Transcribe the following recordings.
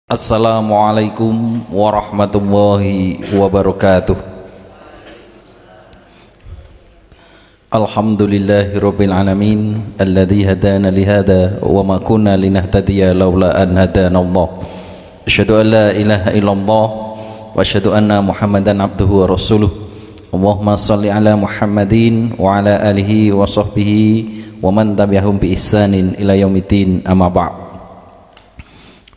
Assalamualaikum warahmatullahi wabarakatuh. Alhamdulillahirabbil alamin alladzi hadana lihada wa ma kunna linahtadiya laula an hadanallah. Asyhadu an la ilaha illallah wa asyhadu anna Muhammadan abduhu wa rasuluh. Allahumma shalli ala Muhammadin wa ala alihi wa sahbihi wa man tabi'ahum bi ihsanin ila yaumiddin, amma ba'd.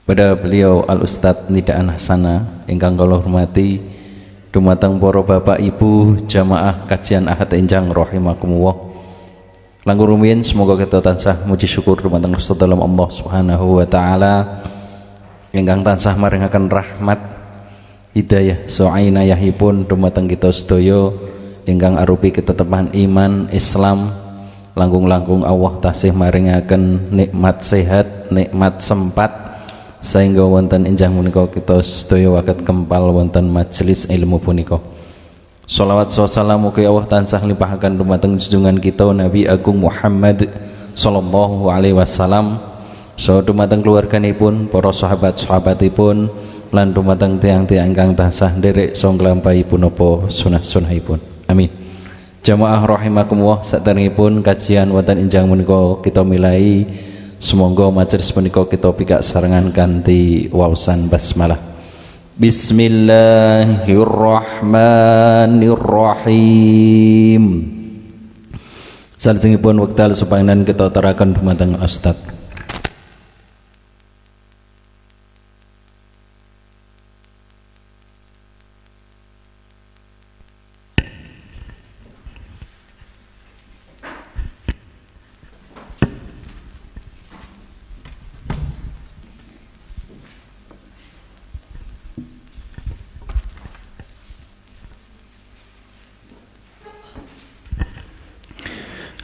Pada beliau Al-Ustadz Nidaan Hasanah ingkang kula hormati, dumateng para bapak ibu jamaah kajian Ahad enjang rahimakumullah. Langkung rumiyin semoga kita tansah muji syukur dumateng Gusti dalam Allah Subhanahu wa taala ingkang tansah maringaken rahmat hidayah so'inayahipun dumateng kita sedaya ingkang arupi ketetapan iman Islam. Langkung-langkung Allah tasih maringaken nikmat sehat, nikmat sempat sehingga wonten enjang menika kita sedaya waket kempal wonten majelis ilmu punika. Shalawat salam mugi Allah tansah limpahaken dumateng junjungan kita Nabi Agung Muhammad sallallahu alaihi wasallam, saha dumateng keluarganipun, para sahabat-sahabatipun, lan dumateng tiyang-tiyang ingkang tansah nderek saha nglampahipun apa sunah-sunahipun. Amin. Jamaah rahimakumullah, saderengipun kajian wonten enjang menika kita milai. Semoga majelis menika kita pikak sarengan kanthi waosan basmalah. Bismillahirrahmanirrahim. Salajengipun wekdal supangenan kita terakan dumateng Ustaz.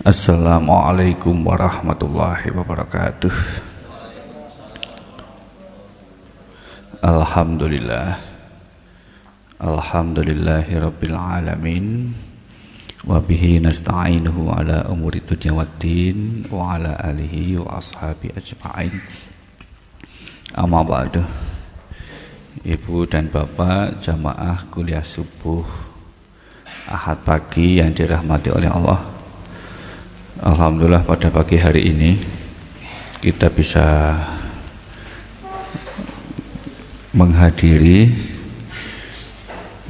Assalamualaikum warahmatullahi wabarakatuh. Alhamdulillah, alhamdulillahi rabbil alamin, wa bihi nasta'inuhu ala umuri dunya waddin, wa ala alihi wa ashabi ajma'in. Amma ba'du. Ibu dan bapak jamaah kuliah subuh Ahad pagi yang dirahmati oleh Allah, alhamdulillah pada pagi hari ini kita bisa menghadiri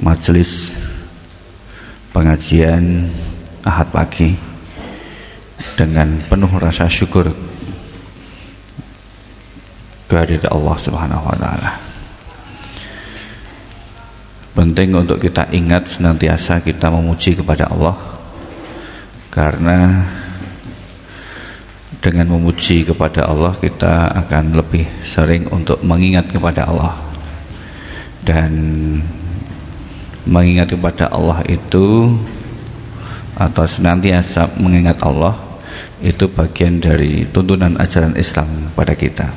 majelis pengajian Ahad pagi dengan penuh rasa syukur kehadirat Allah Subhanahu wa taala. Penting untuk kita ingat senantiasa kita memuji kepada Allah, karena dengan memuji kepada Allah kita akan lebih sering untuk mengingat kepada Allah, dan mengingat kepada Allah itu atau senantiasa mengingat Allah itu bagian dari tuntunan ajaran Islam pada kita.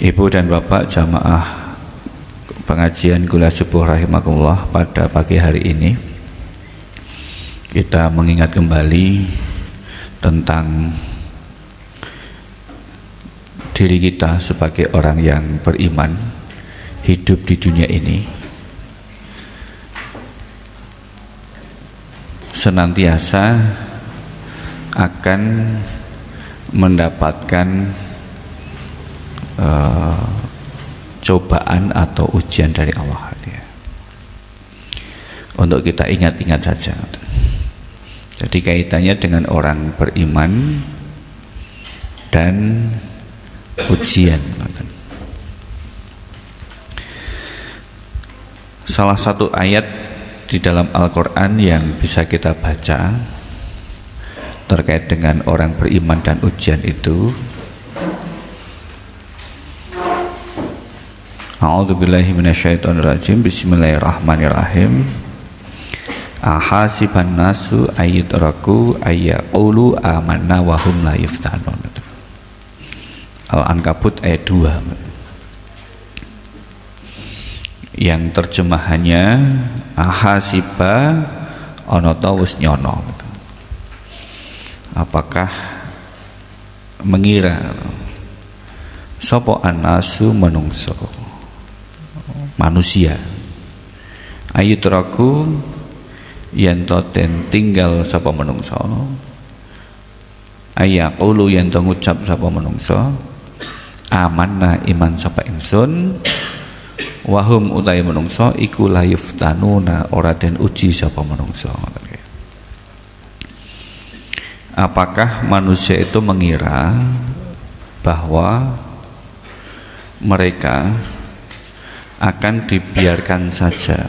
Ibu dan bapak jamaah pengajian kuliah subuh rahimakumullah, pada pagi hari ini kita mengingat kembali tentang diri kita sebagai orang yang beriman hidup di dunia ini senantiasa akan mendapatkan cobaan atau ujian dari Allah. Untuk kita ingat-ingat saja. Jadi kaitannya dengan orang beriman dan ujian. Salah satu ayat di dalam Al-Quran yang bisa kita baca terkait dengan orang beriman dan ujian itu, A'udzubillahi minasyaitonirrajim. Bismillahirrahmanirrahim. Ahasiban nasu ayyutraku ayyaqulu amanna wa hum la yuftanun. Al-Ankabut ayat 2. Yang terjemahannya ahasiba ana ta wis nyono. Apakah mengira sapa anasu menungso manusia ayutraku yen to den tinggal sapa menungso ayaqulu yen to ngucap sapa menungso amanna iman sapa ingsun wahum utai menungso iku la yuftanuna ora den uji sapa menungso. Apakah manusia itu mengira bahwa mereka akan dibiarkan saja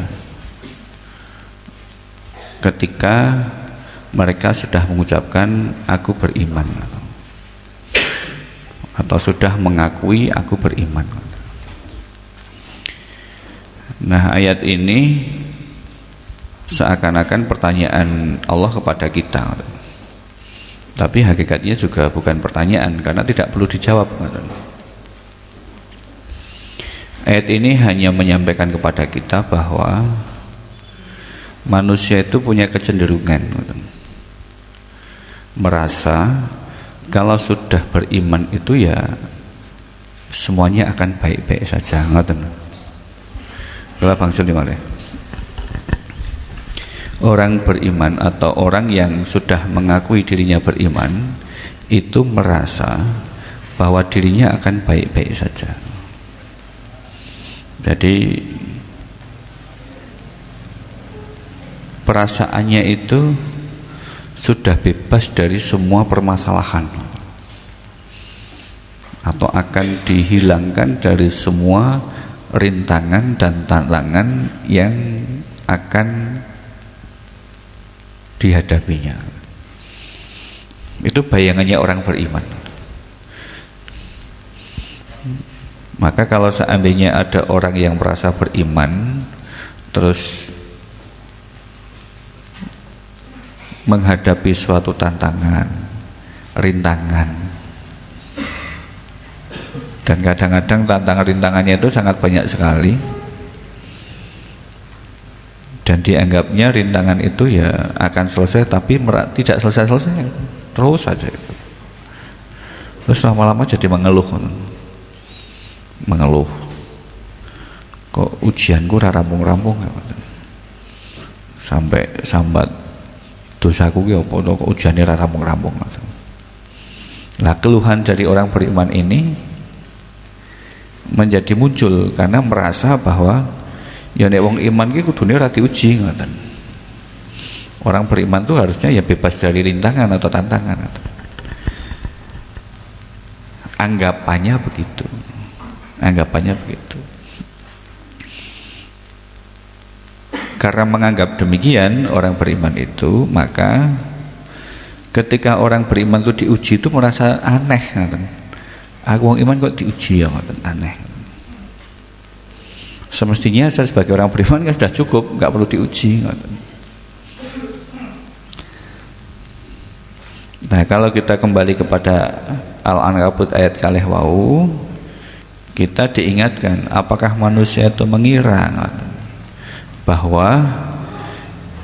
ketika mereka sudah mengucapkan aku beriman atau sudah mengakui aku beriman? Nah, ayat ini seakan-akan pertanyaan Allah kepada kita, tapi hakikatnya juga bukan pertanyaan karena tidak perlu dijawab. Ayat ini hanya menyampaikan kepada kita bahwa manusia itu punya kecenderungan merasa kalau sudah beriman itu ya semuanya akan baik-baik saja. Kalau bangsul di mana? Orang beriman atau orang yang sudah mengakui dirinya beriman itu merasa bahwa dirinya akan baik-baik saja. Jadi perasaannya itu sudah bebas dari semua permasalahan atau akan dihilangkan dari semua rintangan dan tantangan yang akan dihadapinya. Itu bayangannya orang beriman. Maka kalau seandainya ada orang yang merasa beriman terus menghadapi suatu tantangan, rintangan, dan kadang-kadang tantangan-rintangannya itu sangat banyak sekali, dan dianggapnya rintangan itu ya akan selesai, tapi tidak selesai-selesai, terus saja. Terus lama-lama jadi mengeluh, kok ujianku ora rampung-rampung, sampai sambat dosaku ki apa kok ujiane ora rampung-rampung. Lah keluhan dari orang beriman ini menjadi muncul karena merasa bahwa ya nek wong iman ki kudune ora diuji ngoten. Orang beriman itu harusnya ya bebas dari rintangan atau tantangan. Anggapannya begitu. Karena menganggap demikian orang beriman itu, maka ketika orang beriman itu diuji itu merasa aneh. Aku wong iman kok diuji ya, aneh. Semestinya saya sebagai orang beriman kan sudah cukup, nggak perlu diuji. Nah, kalau kita kembali kepada Al-Ankabut ayat kalih wau, kita diingatkan apakah manusia itu mengira bahwa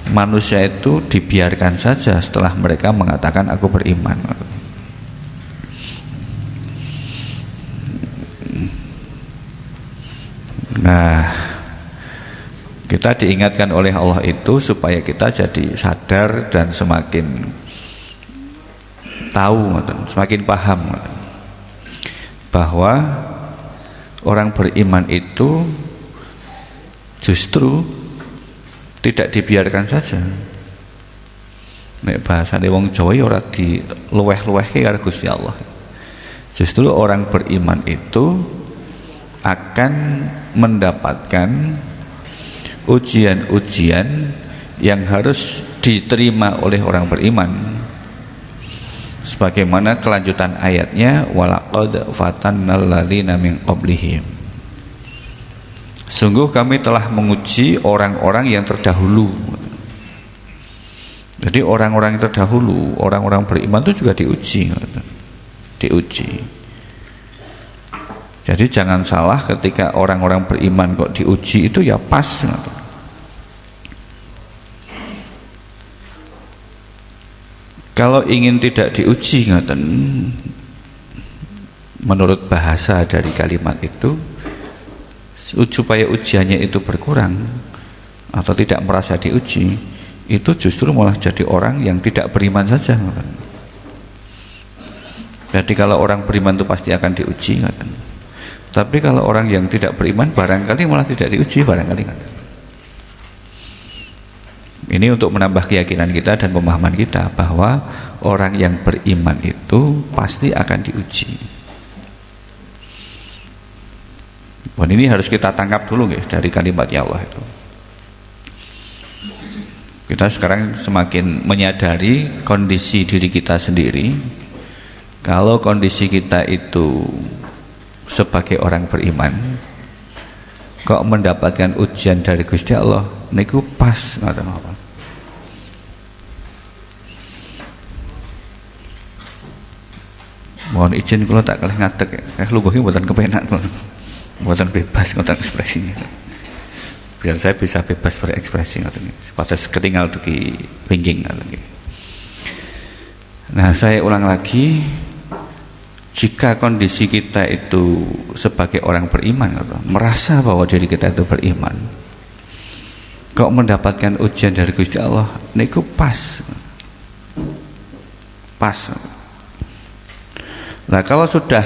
manusia itu dibiarkan saja setelah mereka mengatakan aku beriman. Nah, kita diingatkan oleh Allah itu supaya kita jadi sadar dan semakin tahu, semakin paham bahwa orang beriman itu justru tidak dibiarkan saja. Nek bahasane wong Jawa ya ora diluweh-luwehke karo Gusti Allah. Justru orang beriman itu akan mendapatkan ujian-ujian yang harus diterima oleh orang beriman. Sebagaimana kelanjutan ayatnya, walaqad fatannal ladzina min qablihim. Sungguh kami telah menguji orang-orang yang terdahulu. Jadi orang-orang yang terdahulu, orang-orang beriman itu juga diuji. Jadi jangan salah ketika orang-orang beriman kok diuji itu ya pas. Kalau ingin tidak diuji menurut bahasa dari kalimat itu, supaya ujiannya itu berkurang atau tidak merasa diuji, itu justru malah jadi orang yang tidak beriman saja. Jadi kalau orang beriman itu pasti akan diuji, tapi kalau orang yang tidak beriman barangkali malah tidak diuji barangkali. Ini untuk menambah keyakinan kita dan pemahaman kita bahwa orang yang beriman itu pasti akan diuji. Dan ini harus kita tangkap dulu guys dari kalimatnya Allah itu. Kita sekarang semakin menyadari kondisi diri kita sendiri. Kalau kondisi kita itu sebagai orang beriman, kok mendapatkan ujian dari Gusti Allah niku pas ngoten apa. Mohon izin kula tak kalih ngadeg. Lungguhe mboten kepenak kula. Mboten bebas ngoten ekspresinya. Biar saya bisa bebas berekspresi ngoten. Sepatas ketinggal dugi pingging ngoten. Nah, saya ulang lagi, jika kondisi kita itu sebagai orang beriman, merasa bahwa diri kita itu beriman, kok mendapatkan ujian dari Gusti Allah, niku pas. Nah, kalau sudah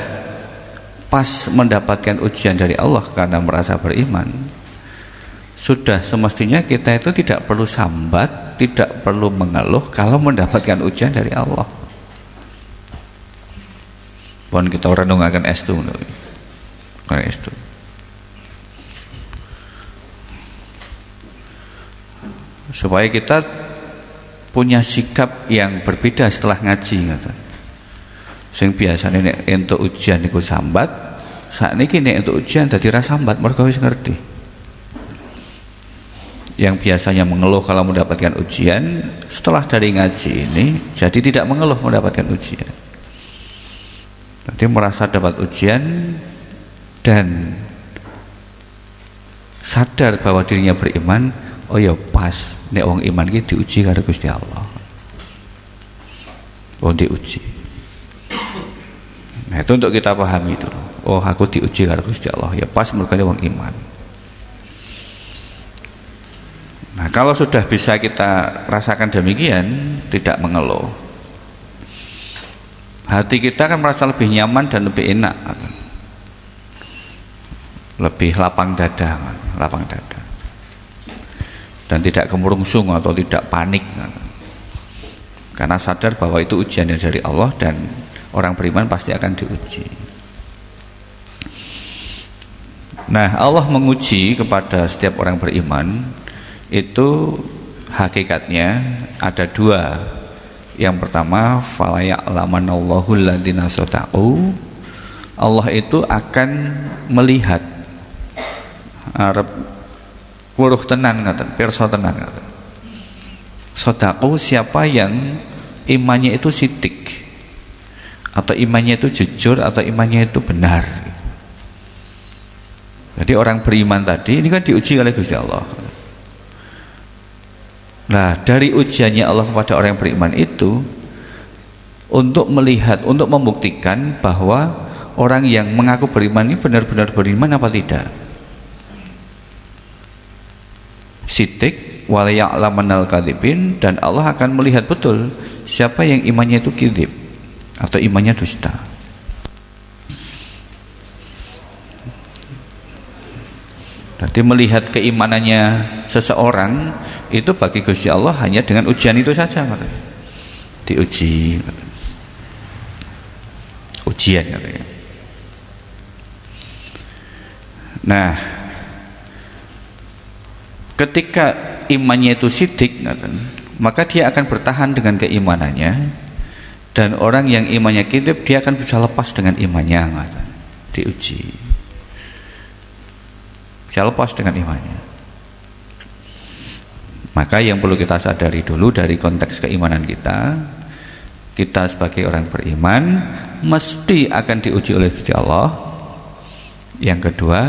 pas mendapatkan ujian dari Allah karena merasa beriman, sudah semestinya kita itu tidak perlu sambat, tidak perlu mengeluh kalau mendapatkan ujian dari Allah. Pun kita renungaken estu estu. Supaya kita punya sikap yang berbeda setelah ngaji ngoten. Sing biasane nek entuk ujian niku sambat, sakniki nek entuk ujian dadi ra sambat mergo wis ngerti. Yang biasanya mengeluh kalau mendapatkan ujian, setelah dari ngaji ini jadi tidak mengeluh mendapatkan ujian. Jadi merasa dapat ujian dan sadar bahwa dirinya beriman. Oh ya pas, nek wong iman iki diuji karo Gusti Allah. Oh diuji. Nah itu untuk kita pahami dulu. Oh aku diuji karo Gusti Allah. Ya pas mergane wong iman. Nah kalau sudah bisa kita rasakan demikian, tidak mengeluh, hati kita akan merasa lebih nyaman dan lebih enak, lebih lapang dada, dan tidak kemurungsung atau tidak panik, karena sadar bahwa itu ujian dari Allah dan orang beriman pasti akan diuji. Nah Allah menguji kepada setiap orang beriman itu hakikatnya ada dua. Yang pertama, fala ya'lamanallahu alladziina shadaqu. Allah itu akan melihat arep weruh tenan ngaten, pirsa tenan ngaten. Shadaqu siapa yang imannya itu sidik, atau imannya itu jujur, atau imannya itu benar. Jadi orang beriman tadi ini kan diuji oleh Gusti Allah. Nah dari ujiannya Allah kepada orang yang beriman itu untuk melihat, untuk membuktikan bahwa orang yang mengaku beriman ini benar-benar beriman apa tidak. Sidik wal ya'lamanal kadzibin, dan Allah akan melihat betul siapa yang imannya itu kadzib atau imannya dusta. Jadi melihat keimanannya seseorang itu bagi Gusti Allah hanya dengan ujian itu saja, diuji, ujian katanya. Nah, ketika imannya itu sidik, maka dia akan bertahan dengan keimanannya, dan orang yang imannya kadzib dia akan bisa lepas dengan imannya, diuji. Bisa lepas dengan imannya. Maka yang perlu kita sadari dulu dari konteks keimanan kita, kita sebagai orang beriman mesti akan diuji oleh Gusti Allah. Yang kedua,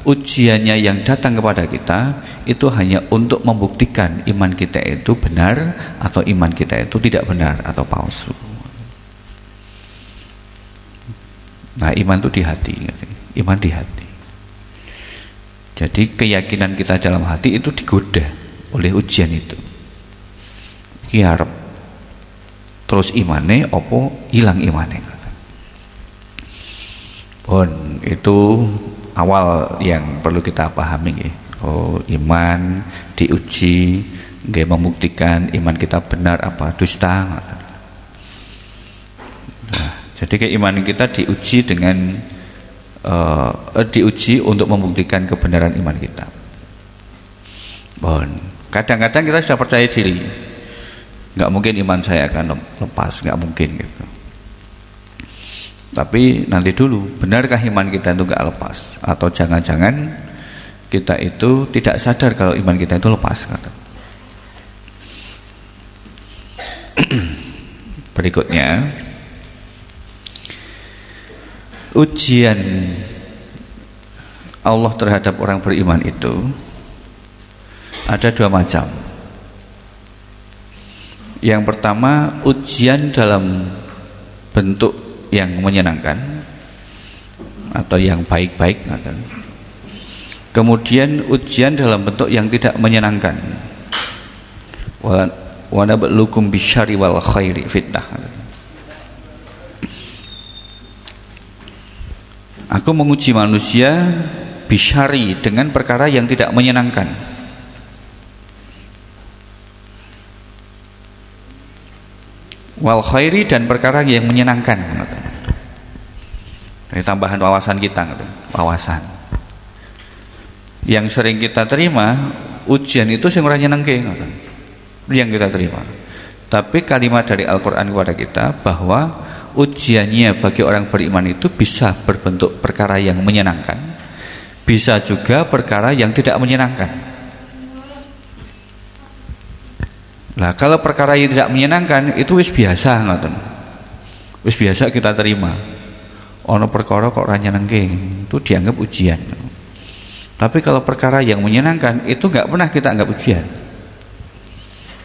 ujiannya yang datang kepada kita itu hanya untuk membuktikan iman kita itu benar atau iman kita itu tidak benar atau palsu. Nah Nah, iman itu di hati, iman di hati. Jadi keyakinan kita dalam hati itu digoda oleh ujian itu. Iki arep terus imane opo hilang imane. Bon, itu awal yang perlu kita pahami ya. Oh, iman diuji, nggih membuktikan iman kita benar apa dusta. Nah, jadi keimanan kita diuji dengan diuji untuk membuktikan kebenaran iman kita. Bon, kadang-kadang kita sudah percaya diri, nggak mungkin iman saya akan lepas, nggak mungkin gitu. Tapi nanti dulu, benarkah iman kita itu nggak lepas? Atau jangan-jangan kita itu tidak sadar kalau iman kita itu lepas? Kata. Berikutnya, ujian Allah terhadap orang beriman itu ada dua macam. Yang pertama, ujian dalam bentuk yang menyenangkan atau yang baik-baik. Kemudian ujian dalam bentuk yang tidak menyenangkan. Wa nabluukum bisyarri wal khairi fitnah. Aku menguji manusia bisyari dengan perkara yang tidak menyenangkan. Wal khairi dan perkara yang menyenangkan. Ini tambahan wawasan kita, wawasan. Yang sering kita terima ujian itu sing ora nyenengke, yang kita terima. Tapi kalimat dari Al-Qur'an kepada kita bahwa ujiannya bagi orang beriman itu bisa berbentuk perkara yang menyenangkan, bisa juga perkara yang tidak menyenangkan. Nah, kalau perkara yang tidak menyenangkan itu wis biasa, ngoten. Wis biasa kita terima. Ono perkara kok ora nyenengke, itu dianggap ujian. Tapi kalau perkara yang menyenangkan itu enggak pernah kita anggap ujian.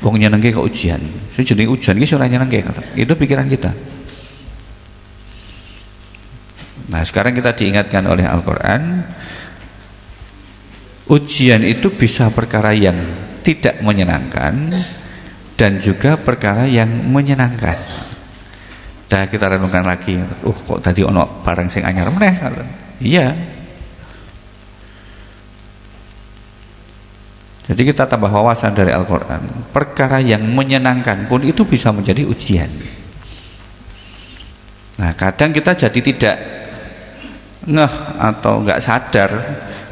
Wong nyenengke kok ujian. Sing jenenge ujian iki ora nyenengke, itu pikiran kita. Nah, sekarang kita diingatkan oleh Al-Quran, ujian itu bisa perkara yang tidak menyenangkan dan juga perkara yang menyenangkan. Dah kita renungkan lagi, kok tadi ono barang sing anyar meneh. Iya. Jadi kita tambah wawasan dari Al-Quran. Perkara yang menyenangkan pun itu bisa menjadi ujian. Nah, kadang kita jadi tidak ngeh atau enggak sadar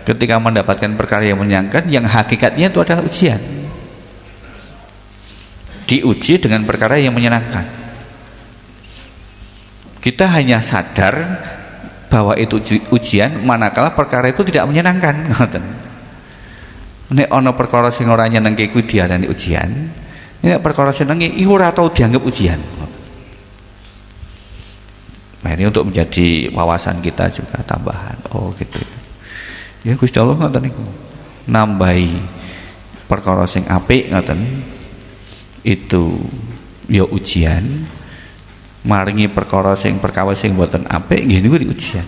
ketika mendapatkan perkara yang menyenangkan, yang hakikatnya itu adalah ujian. Diuji dengan perkara yang menyenangkan. Kita hanya sadar bahwa itu ujian manakala perkara itu tidak menyenangkan. Nek ana perkara sing ora nyenengke kuwi diarani ujian. Nek perkara senenge iku ora tau dianggap ujian. Nah, ini untuk menjadi wawasan kita juga tambahan. Oh gitu. Ya Gusti Allah ngoten niku. Nambahi perkara sing apik ngoten itu ya ujian. Maringi perkara sing perkawis sing mboten apik nggih niku ujian.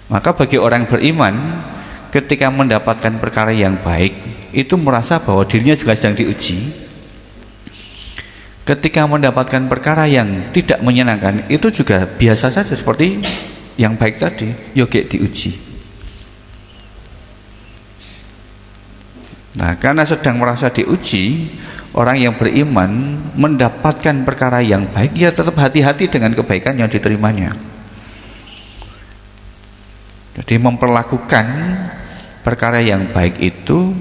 Maka bagi orang beriman ketika mendapatkan perkara yang baik itu merasa bahwa dirinya juga sedang diuji. Ketika mendapatkan perkara yang tidak menyenangkan itu juga biasa saja seperti yang baik tadi, yoge diuji. Nah, karena sedang merasa diuji, orang yang beriman mendapatkan perkara yang baik, ya tetap hati-hati dengan kebaikan yang diterimanya. Jadi memperlakukan perkara yang baik itu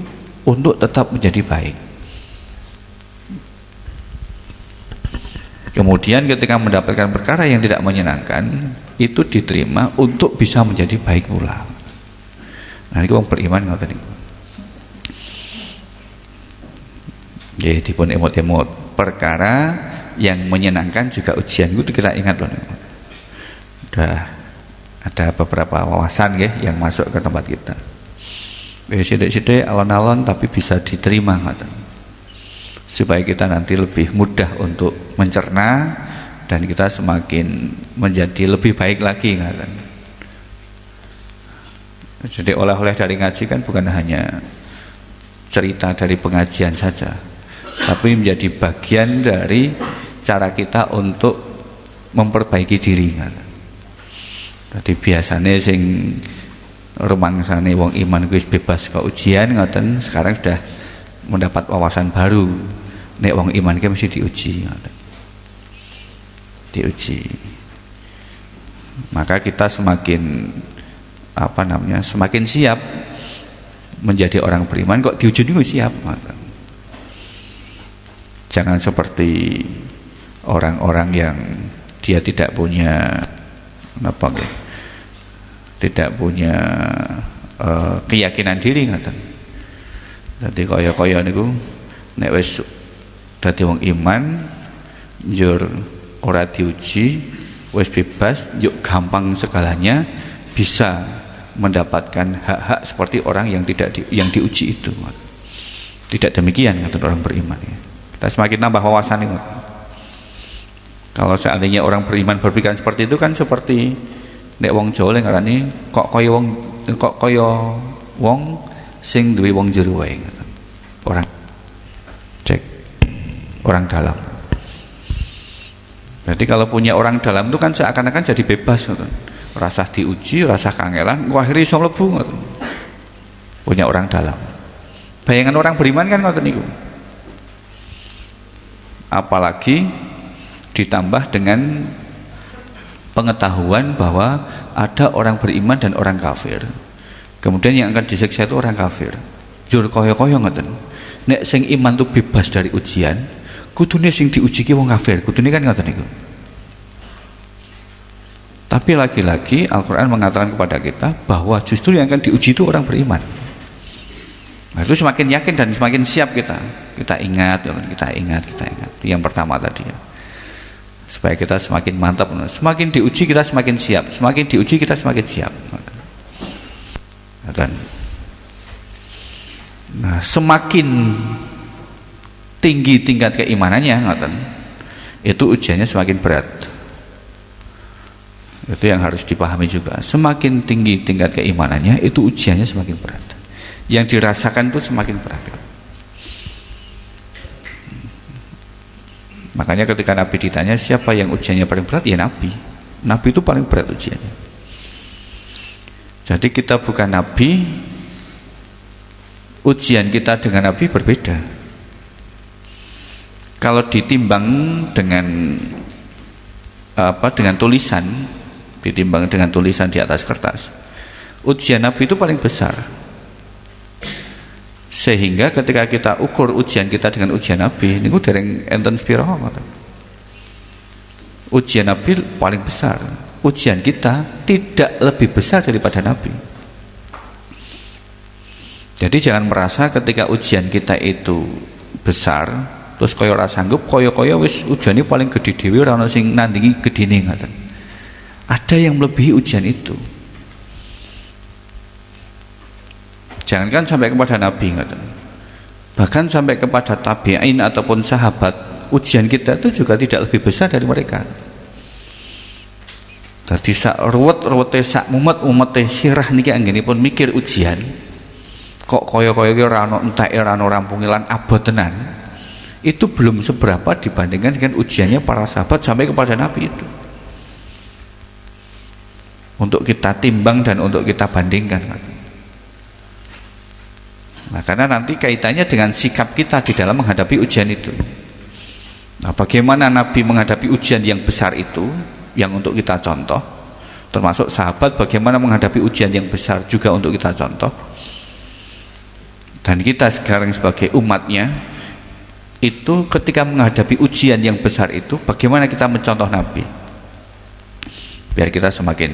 untuk tetap menjadi baik. Kemudian ketika mendapatkan perkara yang tidak menyenangkan, itu diterima untuk bisa menjadi baik pula. Nah, ini orang beriman ngoten niku. Nggih, dipun emot-emot perkara yang menyenangkan juga ujian, itu kita ingat loh. Udah ada beberapa wawasan nggih yang masuk ke tempat kita. Sithik-sithik alon-alon tapi bisa diterima ngoten. Supaya kita nanti lebih mudah untuk mencerna dan kita semakin menjadi lebih baik lagi kan. Jadi oleh-oleh dari ngaji kan bukan hanya cerita dari pengajian saja, tapi menjadi bagian dari cara kita untuk memperbaiki diri kan. Jadi biasanya sing rumangsane wong iman wis bebas ke ujian ngoten, sekarang sudah mendapat wawasan baru. Nek wong iman ki mesti diuji ngoten. Diuji. Maka kita semakin semakin siap menjadi orang beriman. Kok diuji niku siap ngoten. Jangan seperti orang-orang yang dia tidak punya tidak punya keyakinan diri ngoten. Dadi kaya-kaya niku nek wis dadi wong iman njur ora diuji, wis bebas, yuk gampang segalanya, bisa mendapatkan hak-hak seperti orang yang yang diuji itu. Tidak demikian kata orang beriman ya. Kita semakin nambah wawasan ini. Kalau seandainya orang beriman berpikiran seperti itu kan seperti nek wong Jawa ngarani kok kaya wong sing duwe wong jero wae. Orang cek orang dalam. Jadi kalau punya orang dalam itu kan seakan-akan jadi bebas gitu. Rasa diuji, rasa kangelan, akhirnya iso mlebu ngoten. Punya orang dalam. Bayangan orang beriman kan ngoten niku. Apalagi ditambah dengan pengetahuan bahwa ada orang beriman dan orang kafir. Kemudian yang akan disiksa itu orang kafir. Jur kaya-kaya ngoten. Nek sing iman itu bebas dari ujian, kudune sing diuji ki wong kafir, kudune kan ngoten niku. Tapi lagi-lagi Al-Qur'an mengatakan kepada kita bahwa justru yang akan diuji itu orang beriman. Nah, itu semakin yakin dan semakin siap kita. Kita ingat. Itu yang pertama tadi ya. Supaya kita semakin mantap. Semakin diuji kita semakin siap. Semakin diuji kita semakin siap. Nah, semakin tinggi tingkat keimanannya, itu ujiannya semakin berat. Itu yang harus dipahami juga. Semakin tinggi tingkat keimanannya, itu ujiannya semakin berat. Yang dirasakan itu semakin berat. Makanya ketika Nabi ditanya siapa yang ujiannya paling berat, ya Nabi. Nabi itu paling berat ujiannya. Jadi kita bukan Nabi, ujian kita dengan Nabi berbeda. Kalau ditimbang dengan dengan tulisan, ditimbang dengan tulisan di atas kertas, ujian Nabi itu paling besar. Sehingga ketika kita ukur ujian kita dengan ujian Nabi, niku dereng enten spira ngoten. Ujian Nabi paling besar. Ujian kita tidak lebih besar daripada Nabi. Jadi jangan merasa ketika ujian kita itu besar terus kaya ora sanggup, kaya wis ujiane paling gede dhewe ora ono sing nandingi gedine ngoten. Ada yang melebihi ujian itu. Jangankan sampai kepada Nabi ngoten. Bahkan sampai kepada tabi'in ataupun sahabat, ujian kita itu juga tidak lebih besar dari mereka. Dadi sak ruwet-ruwete sak mumet-mumete sirah niki anggenipun mikir ujian. Kok kaya-kaya iki ora ono enteke ora ono rampunge lan abot tenan. Itu belum seberapa dibandingkan dengan ujiannya para sahabat sampai kepada Nabi itu. Untuk kita timbang dan untuk kita bandingkan. Nah, karena nanti kaitannya dengan sikap kita di dalam menghadapi ujian itu. Nah, bagaimana Nabi menghadapi ujian yang besar itu, yang untuk kita contoh, termasuk sahabat bagaimana menghadapi ujian yang besar juga untuk kita contoh. Dan kita sekarang sebagai umatnya, itu ketika menghadapi ujian yang besar itu, bagaimana kita mencontoh Nabi, biar kita semakin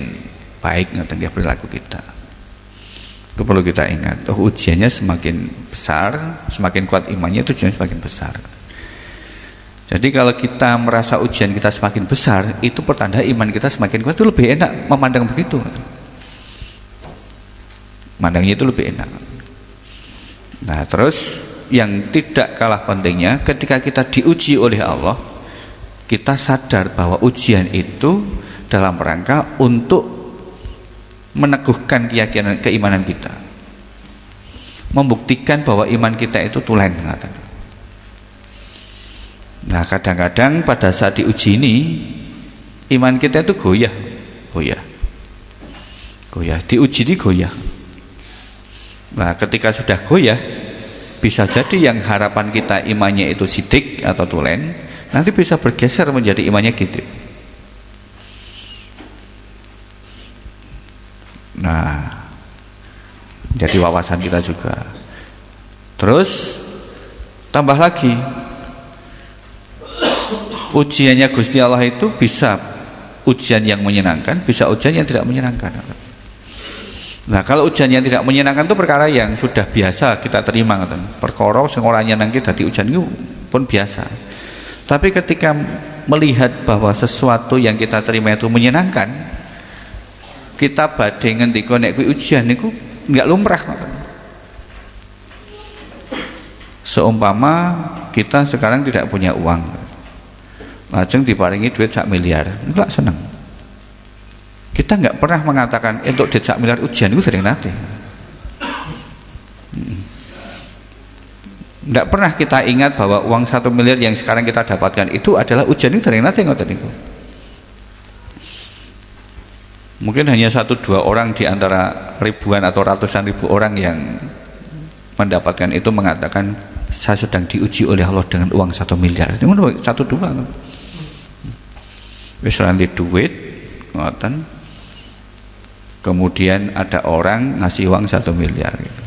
baik ngerti perilaku kita. Itu perlu kita ingat. Ujiannya semakin besar, semakin kuat imannya, tujuannya semakin besar. Jadi kalau kita merasa ujian kita semakin besar, itu pertanda iman kita semakin kuat. Itu lebih enak memandang begitu. Mandangnya itu lebih enak. Nah, terus yang tidak kalah pentingnya, ketika kita diuji oleh Allah, kita sadar bahwa ujian itu dalam rangka untuk meneguhkan keyakinan keimanan kita, membuktikan bahwa iman kita itu tulen. Nah, kadang-kadang pada saat diuji ini iman kita itu goyah. Diuji ini goyah. Nah, ketika sudah goyah, bisa jadi yang harapan kita imannya itu sidik atau tulen, nanti bisa bergeser menjadi imannya gitu. Nah, jadi wawasan kita juga. Terus tambah lagi, ujiannya Gusti Allah itu bisa ujian yang menyenangkan, bisa ujian yang tidak menyenangkan. Nah, kalau ujian yang tidak menyenangkan itu perkara yang sudah biasa kita terima, perkara sing ora nyenengke dadi ujian itu pun biasa. Tapi ketika melihat bahwa sesuatu yang kita terima itu menyenangkan, kita badhe ngendika nek kuwi ujian niku enggak lumrah. Seumpama kita sekarang tidak punya uang, lajeng diparingi duit 1 miliar, enggak seneng. Kita enggak pernah mengatakan untuk duit 1 miliar ujian itu sering nate. Enggak pernah kita ingat bahwa uang 1 miliar yang sekarang kita dapatkan itu adalah ujian itu sering nate ngoten niku. Mungkin hanya 1-2 orang di antara ribuan atau ratusan ribu orang yang mendapatkan itu mengatakan saya sedang diuji oleh Allah dengan uang 1 miliar. Itu 1-2. Wis ranti duit ngoten. Kemudian ada orang ngasih uang 1 miliar gitu.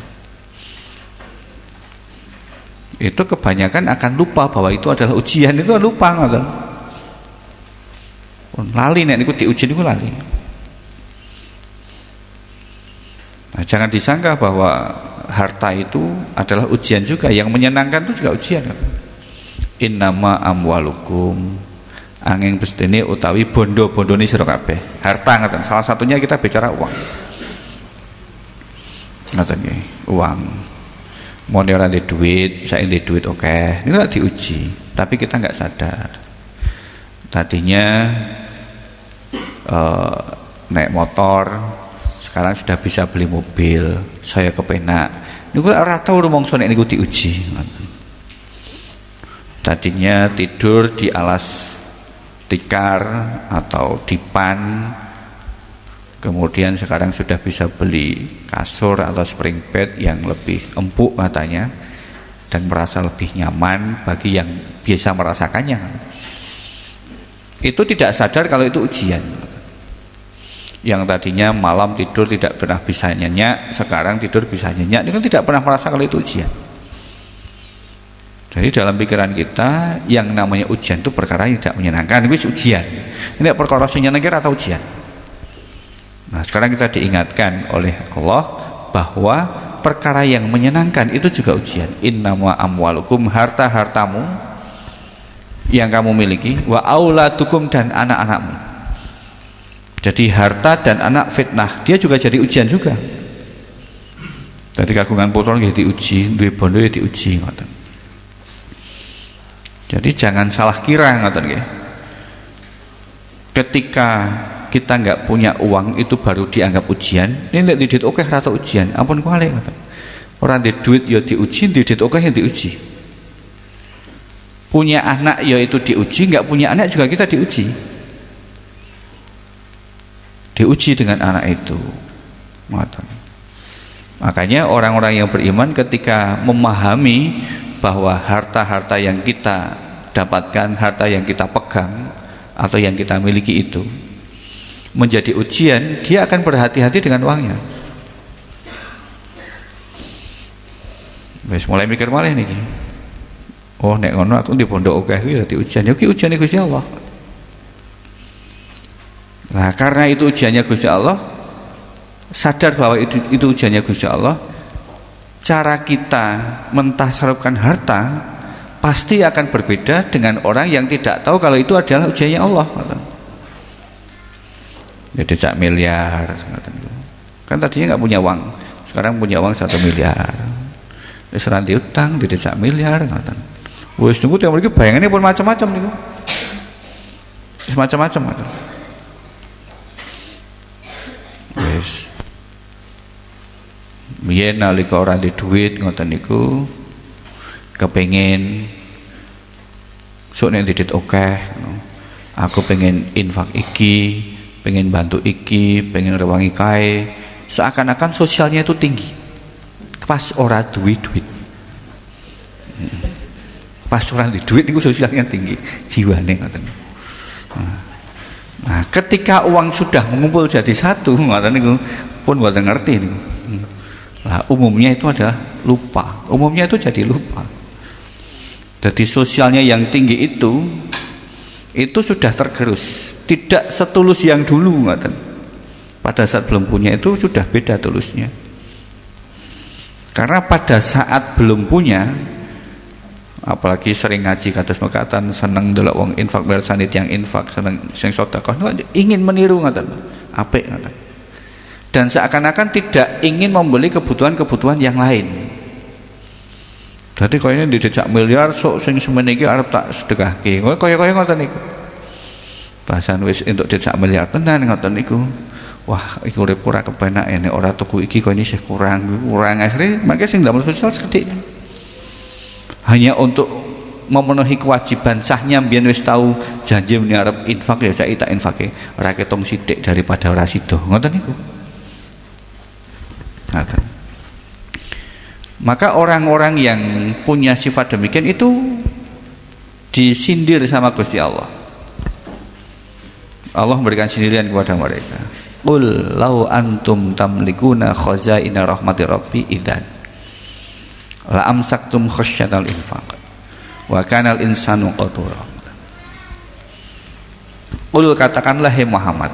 Itu kebanyakan akan lupa bahwa itu adalah ujian, itu lupa ngoten. Lali nek niku diuji niku lali. Nah, jangan disangka bahwa harta itu adalah ujian juga, yang menyenangkan itu juga ujian. Innama amwalukum, angin bestine utawi bondo-bondone sira kabeh. Harta ngoten. Salah satunya kita bicara uang. Ngoten nggih, uang. Mun ora ndek duit, saiki ndek duit oke. Niku diuji, tapi kita enggak sadar. Tadinya naik motor, sekarang sudah bisa beli mobil, saya kepenak. Niku ora tau rumangsa nek niku diuji. Tadinya tidur di alas tikar atau dipan, kemudian sekarang sudah bisa beli kasur atau spring bed yang lebih empuk katanya dan merasa lebih nyaman bagi yang biasa merasakannya. Itu tidak sadar kalau itu ujian. Yang tadinya malam tidur tidak pernah bisa nyenyak, sekarang tidur bisa nyenyak. Ini kan tidak pernah merasa kalau itu ujian. Jadi dalam pikiran kita yang namanya ujian itu perkara yang tidak menyenangkan. Itu ujian. Ini perkara yang menyenangkan atau ujian. Nah, sekarang kita diingatkan oleh Allah bahwa perkara yang menyenangkan itu juga ujian. Innama amwalukum, harta-hartamu yang kamu miliki, wa auladukum, dan anak-anakmu. Jadi harta dan anak fitnah, dia juga jadi ujian juga. Jadi kagungan putra ya diuji, duwe bondo ya diuji ngoten. Jadi jangan salah kira ngoten nggih. Ketika kita enggak punya uang itu baru dianggap ujian. Ini nek duit oke rasa ujian, ampun kuali ngoten. Ora ndek duit ya diuji, duit oke ya diuji. Punya anak ya itu diuji, enggak punya anak juga kita diuji. Diuji dengan anak itu. Makanya orang-orang yang beriman ketika memahami bahwa harta-harta yang kita dapatkan, harta yang kita pegang atau yang kita miliki itu menjadi ujian, dia akan berhati-hati dengan uangnya. Wes mulai mikir malih niki. Oh nek ngono aku di pondok akeh kuwi dadi ujian. Ya ki ujiane Gusti Allah. Nah, karena itu ujiannya Gusti Allah, sadar bahwa itu ujiannya Gusti Allah, cara kita mentasarrufkan harta pasti akan berbeda dengan orang yang tidak tahu kalau itu adalah ujiannya Allah. Jadi 1 miliar, kan tadinya nggak punya uang, sekarang punya uang 1 miliar. Wis ora diutang, jadi 1 miliar, ngoten. Wis niku tiyang mriki bayangane pun macam-macam niku. Semacam-macam itu. Wis. Biyen nalika ora ndek duit ngoten niku kepengin sok nek duit akeh, aku pengen infak iki, pengen bantu iki, pengen rewangi kae, seakan-akan sosialnya itu tinggi. Pas ora duit. Pas ora duit niku sosialnya tinggi, jiwane ngoten. Nah, ketika uang sudah mengumpul jadi satu, ngoten niku pun mboten ngerti niku. Nah, umumnya itu adalah lupa. Umumnya itu jadi lupa. Jadi sosialnya yang tinggi itu sudah tergerus, tidak setulus yang dulu, ngoten. Pada saat belum punya itu sudah beda tulusnya. Karena pada saat belum punya, apalagi sering ngaji kados mekatan, seneng ndelok wong infak bersani tiyang infak, seneng sing sedekah, ingin meniru ngoten. Apik ngoten. Dan seakan-akan tidak ingin membeli kebutuhan-kebutuhan yang lain. Jadi kaya ini dijejak miliar sok sing semene iki arep tak sedekahke. Kaya-kaya ngoten niku. Bahasan wis entuk dijejak miliar tenan ngoten niku. Wah, iki urip ora kepenak nek ora tuku iki kok ini sih kurang akhirnya mangke sing damel sosial sekedhik. Hanya untuk memenuhi kewajiban sahnya mbiyen wis tahu janji meni arep infak ya saiki tak infake. Ora ketong sithik daripada ora sida. Ngoten niku. Maka orang-orang yang punya sifat demikian itu disindir sama Gusti Allah. Allah memberikan sindiran kepada mereka. Qul law antum tamlikuna khazaina rahmati rabbi idzan la amsaktum khasyatal infaq wa kana al insanu qatura. Qul, katakanlah hai Muhammad,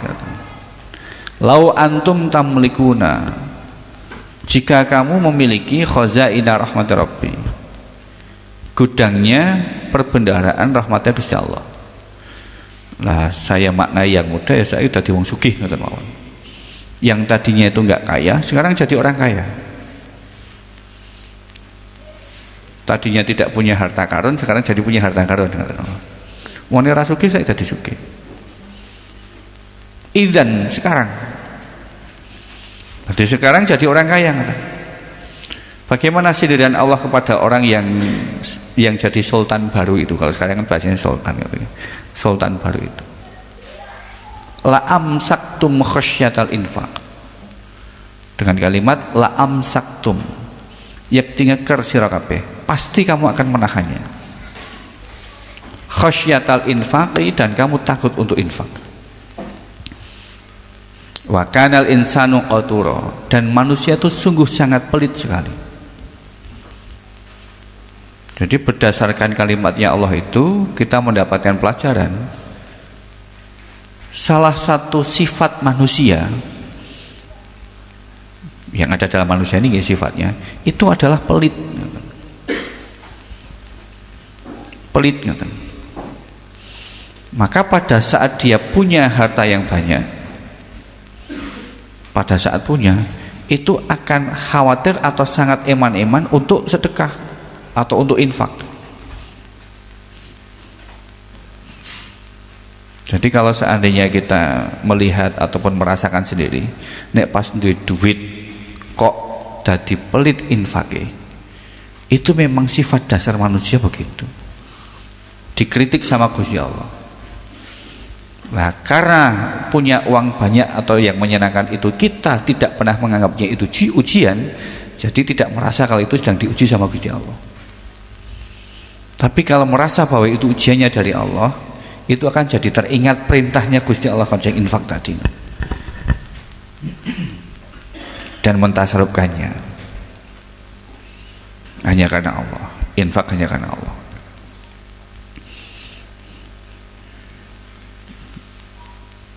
law antum tamlikuna, jika kamu memiliki khazaina rahmat Rabbi, gudangnya perbendaharaan rahmatnya Gusti Allah. Lah saya maknai yang muda ya saya tadi wong sugih ngoten mawon. Yang tadinya itu enggak kaya, sekarang jadi orang kaya. Tadinya tidak punya harta karun, sekarang jadi punya harta karun ngoten mawon. Wong ora sugih saya jadi sugih. Izan sekarang. Jadi sekarang jadi orang kaya. Bagaimana sindiran Allah kepada orang yang jadi sultan baru itu? Kalau sekarang kan bahasanya sultan, sultan baru itu. La amsaktum khasyatal infaq. Dengan kalimat la amsaktum, yakti ngeker sira kabeh, pasti kamu akan menahannya. Khasyatal infaqi, dan kamu takut untuk infak. Wa kanal insanu qatura, dan manusia itu sungguh sangat pelit sekali. Jadi berdasarkan kalimatnya Allah itu kita mendapatkan pelajaran salah satu sifat manusia yang ada dalam manusia ini sifatnya itu adalah pelit. Pelit. Maka pada saat dia punya harta yang banyak, pada saat punya itu akan khawatir atau sangat eman-eman untuk sedekah atau untuk infak. Jadi kalau seandainya kita melihat ataupun merasakan sendiri, nek pas duit kok jadi pelit infake, itu memang sifat dasar manusia begitu. Dikritik sama Gusti Allah. Nah, karena punya uang banyak atau yang menyenangkan itu kita tidak pernah menganggapnya itu ujian, jadi tidak merasa kalau itu sedang diuji sama Gusti Allah. Tapi kalau merasa bahwa itu ujiannya dari Allah, itu akan jadi teringat perintahnya Gusti Allah konjeng infak tadi, dan mentasarufkannya hanya karena Allah, infak hanya karena Allah.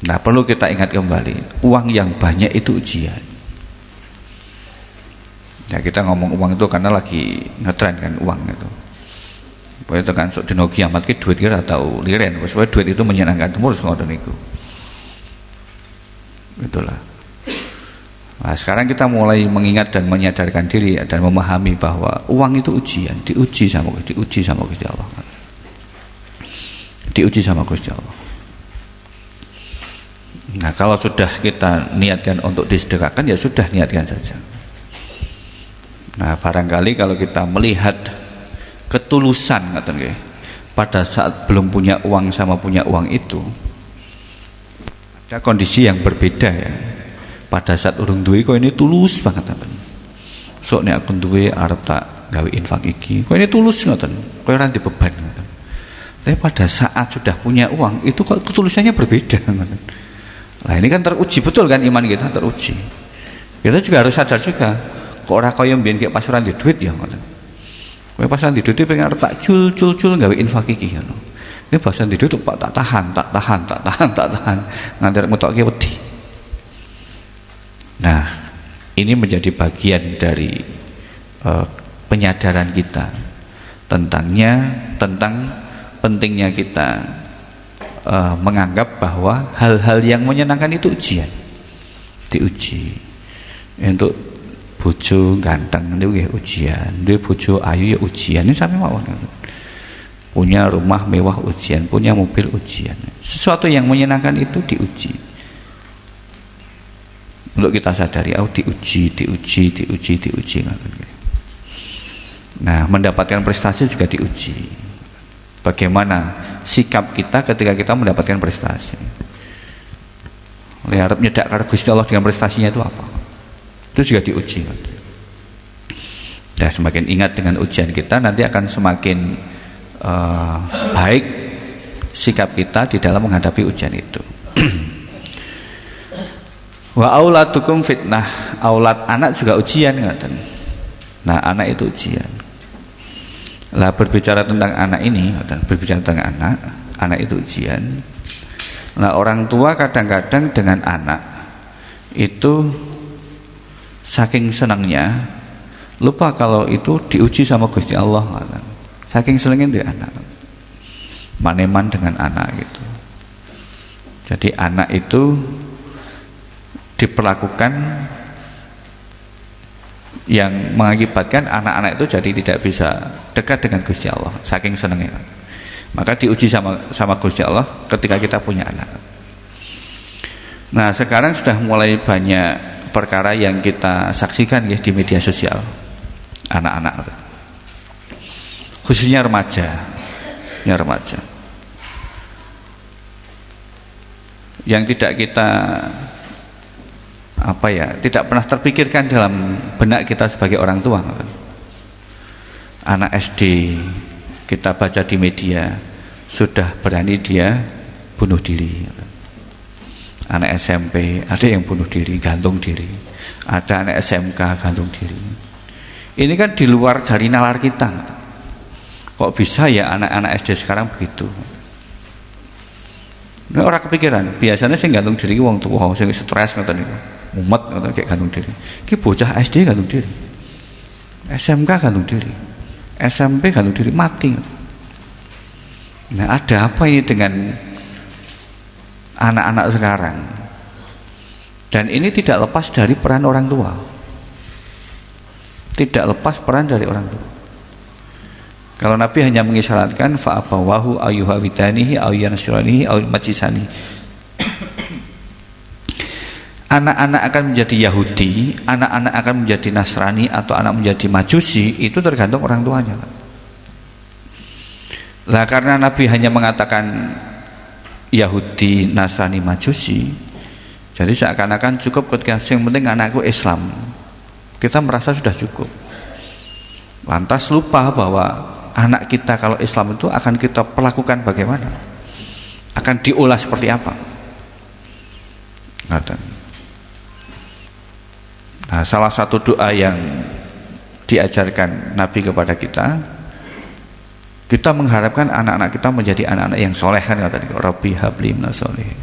Nah, perlu kita ingat kembali, uang yang banyak itu ujian. Ya, kita ngomong uang itu karena lagi ngetren kan uang itu. Pokoknya tekan sok dino kiamat ki duit kira tahu liren, supaya duit itu menyenangkan terus ngoten niku. Itulah. Nah, sekarang kita mulai mengingat dan menyadarkan diri dan memahami bahwa uang itu ujian, diuji sama Gusti Allah. Diuji sama Gusti Allah. Nah, kalau sudah kita niatkan untuk disedekahkan, ya sudah niatkan saja. Nah, barangkali kalau kita melihat ketulusan pada saat belum punya uang sama punya uang itu, ada kondisi yang berbeda ya. Pada saat urung duwe kok ini tulus banget teman. Sok nek aku duwe arep tak gawe infak iki, kok ini tulus ngoten. Kok ora beban ngoten. Tapi pada saat sudah punya uang itu kok ketulusannya berbeda ngoten. Nah, ini kan teruji betul kan iman kita teruji. Kita juga harus sadar juga, kok ora kaya mbiyen kayak pas ora ndek duit ya ngoten. Kowe pas ora ndek duit pengen arep tak cul gawe infak iki ngono. Ini bahasa ndek duit tak tahan. Nganti metokke wedi. Nah, ini menjadi bagian dari penyadaran kita tentang pentingnya kita menganggap bahwa hal-hal yang menyenangkan itu ujian, diuji. Untuk bojo ganteng itu ujian, duwe bojo ayu ya ujian. Ini sami mawon. Punya rumah mewah ujian, punya mobil ujian. Sesuatu yang menyenangkan itu diuji. Untuk kita sadari, diuji. Nah, mendapatkan prestasi juga diuji. Bagaimana sikap kita ketika kita mendapatkan prestasi? Harap nyedak karo Gusti Allah dengan prestasinya itu apa? Itu juga diuji. Dan semakin ingat dengan ujian kita, nanti akan semakin baik sikap kita di dalam menghadapi ujian itu. Wa auladukum fitnah, aulad anak juga ujian ngaten. Nah, anak itu ujian. Lah berbicara tentang anak ini, berbicara tentang anak itu ujian. Nah, orang tua kadang-kadang dengan anak itu saking senangnya lupa kalau itu diuji sama Gusti Allah ngaten. Saking senengnya dia anak. Maneman dengan anak gitu. Jadi anak itu diperlakukan yang mengakibatkan anak-anak itu jadi tidak bisa dekat dengan Gusti Allah saking senengnya. Maka diuji sama Gusti Allah ketika kita punya anak. Nah, sekarang sudah mulai banyak perkara yang kita saksikan ya di media sosial. Anak-anak khususnya remaja. Yang tidak kita tidak pernah terpikirkan dalam benak kita sebagai orang tua. Anak SD kita baca di media sudah berani dia bunuh diri. Anak SMP ada yang bunuh diri, gantung diri. Ada anak SMK gantung diri. Ini kan di luar dari nalar kita. Kok bisa ya anak-anak SD sekarang begitu? Ini orang kepikiran. Biasanya sing gantung diri wong tua, sing stres ngoten niku. Mumet ngoten kayak gantung diri. Ki bocah SD gantung diri. SMK gantung diri. SMP gantung diri mati. Nah, ada apa ini dengan anak-anak sekarang? Dan ini tidak lepas dari peran orang tua. Tidak lepas peran dari orang tua. Kalau Nabi hanya mengisyaratkan fa'abawahu ayyuhawidanihi ayyuhanasiranihi ayyuhamajisani. Anak-anak akan menjadi Yahudi, anak-anak akan menjadi Nasrani, atau anak menjadi Majusi, itu tergantung orang tuanya. Lah karena Nabi hanya mengatakan Yahudi, Nasrani, Majusi, jadi seakan-akan cukup ketika yang penting anakku Islam. Kita merasa sudah cukup. Lantas lupa bahwa anak kita kalau Islam itu akan kita perlakukan bagaimana? Akan diolah seperti apa? Nah, salah satu doa yang diajarkan Nabi kepada kita mengharapkan anak-anak kita menjadi anak-anak yang soleh kan kata Rabbi habli minas sholihin.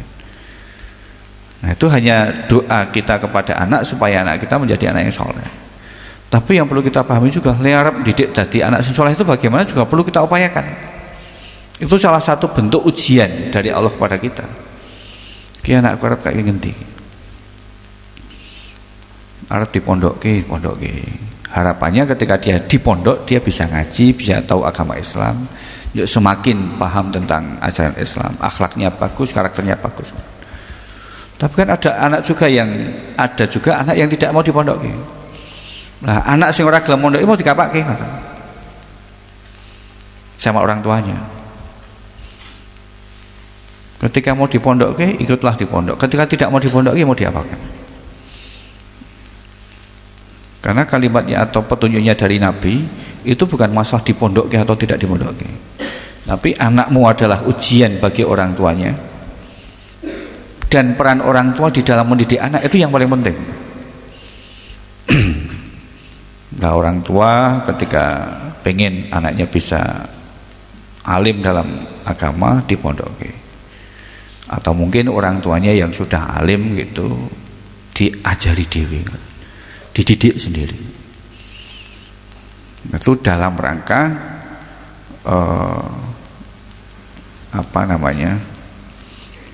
Nah, itu hanya doa kita kepada anak supaya anak kita menjadi anak yang soleh. Tapi yang perlu kita pahami juga, liarap didik jadi anak yang soleh itu bagaimana juga perlu kita upayakan. Itu salah satu bentuk ujian dari Allah kepada kita. Ki anakku arep kayak ngendi? Arep dipondokke. Harapannya ketika dia di pondok dia bisa ngaji, bisa tahu agama Islam, yuk semakin paham tentang ajaran Islam, akhlaknya bagus, karakternya bagus. Tapi kan ada juga anak yang tidak mau dipondoki. Nah, anak sing ora gelem mondoki mau dikapake sama orang tuanya. Ketika mau dipondoki, ikutlah dipondok. Ketika tidak mau dipondoki, mau diapakan? Karena kalimatnya atau petunjuknya dari Nabi itu bukan masalah dipondoki atau tidak dipondoki. Tapi anakmu adalah ujian bagi orang tuanya. Dan peran orang tua di dalam mendidik anak itu yang paling penting. Nah, orang tua ketika pengen anaknya bisa alim dalam agama dipondoki. Atau mungkin orang tuanya yang sudah alim gitu diajari dewi, dididik sendiri. Itu dalam rangka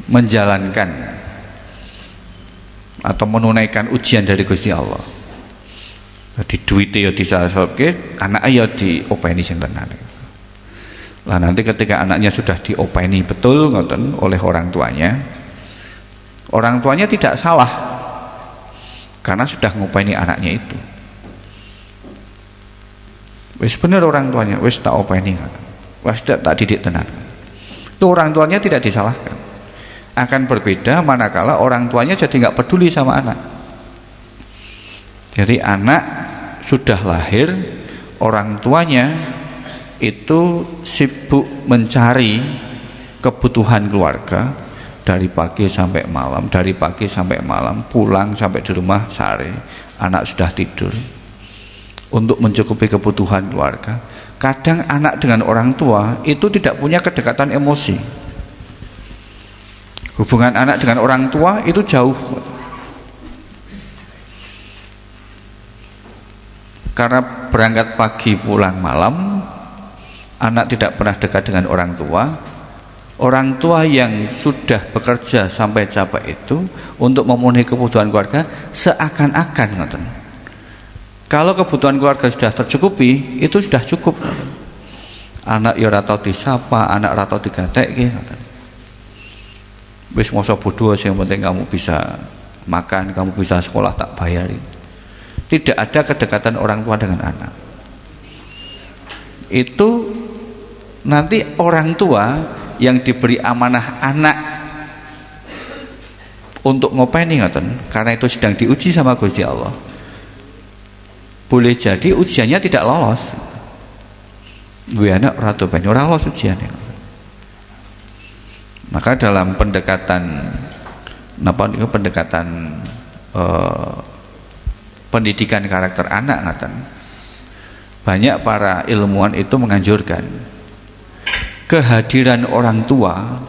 menjalankan atau menunaikan ujian dari Gusti Allah. Jadi duite ya disalahke, anak ya diopeni sing tenan. Lah nanti ketika anaknya sudah diopeni betul ngoten oleh orang tuanya tidak salah karena sudah ngopeni anaknya itu. Wis bener orang tuanya, wis tak openi, wis tak didik tenan. Itu orang tuanya tidak disalahkan. Akan berbeda manakala orang tuanya jadi nggak peduli sama anak. Jadi anak sudah lahir, orang tuanya itu sibuk mencari kebutuhan keluarga dari pagi sampai malam, pulang sampai di rumah sore, anak sudah tidur untuk mencukupi kebutuhan keluarga. Kadang anak dengan orang tua itu tidak punya kedekatan emosi. Hubungan anak dengan orang tua itu jauh. Karena berangkat pagi pulang malam, anak tidak pernah dekat dengan orang tua. Orang tua yang sudah bekerja sampai capek itu untuk memenuhi kebutuhan keluarga seakan-akan ngoten. Kalau kebutuhan keluarga sudah tercukupi, itu sudah cukup. Anak ya ora tau disapa, anak ora tau digatekke ngoten. Wis masa bodoh, yang penting kamu bisa makan, kamu bisa sekolah tak bayarin. Tidak ada kedekatan orang tua dengan anak. Itu nanti orang tua yang diberi amanah anak untuk ngopeni ngoten, karena itu sedang diuji sama Gusti Allah. Boleh jadi ujiannya tidak lolos. Gue anak ratu banyak ora lolos ujiannya. Maka dalam pendekatan pendidikan karakter anak ngaten, banyak para ilmuwan itu menganjurkan kehadiran orang tua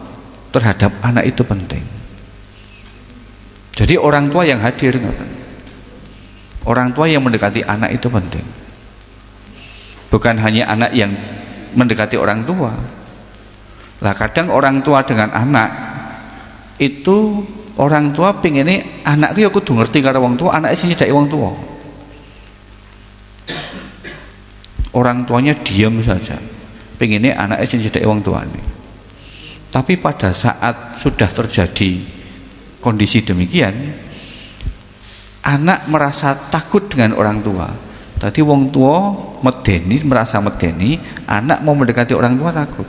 terhadap anak itu penting. Jadi orang tua yang hadir ngaten, orang tua yang mendekati anak itu penting. Bukan hanya anak yang mendekati orang tua. Lah kadang orang tua dengan anak itu, orang tua pengennya anakku ya kudu ngerti karo wong tua, anaknya sing nyedaki wong tua. Orang tuanya diam saja, pengennya anaknya sing nyedaki wong tuane. Tapi pada saat sudah terjadi kondisi demikian, anak merasa takut dengan orang tua. Tadi wong tua merasa medeni, anak mau mendekati orang tua takut.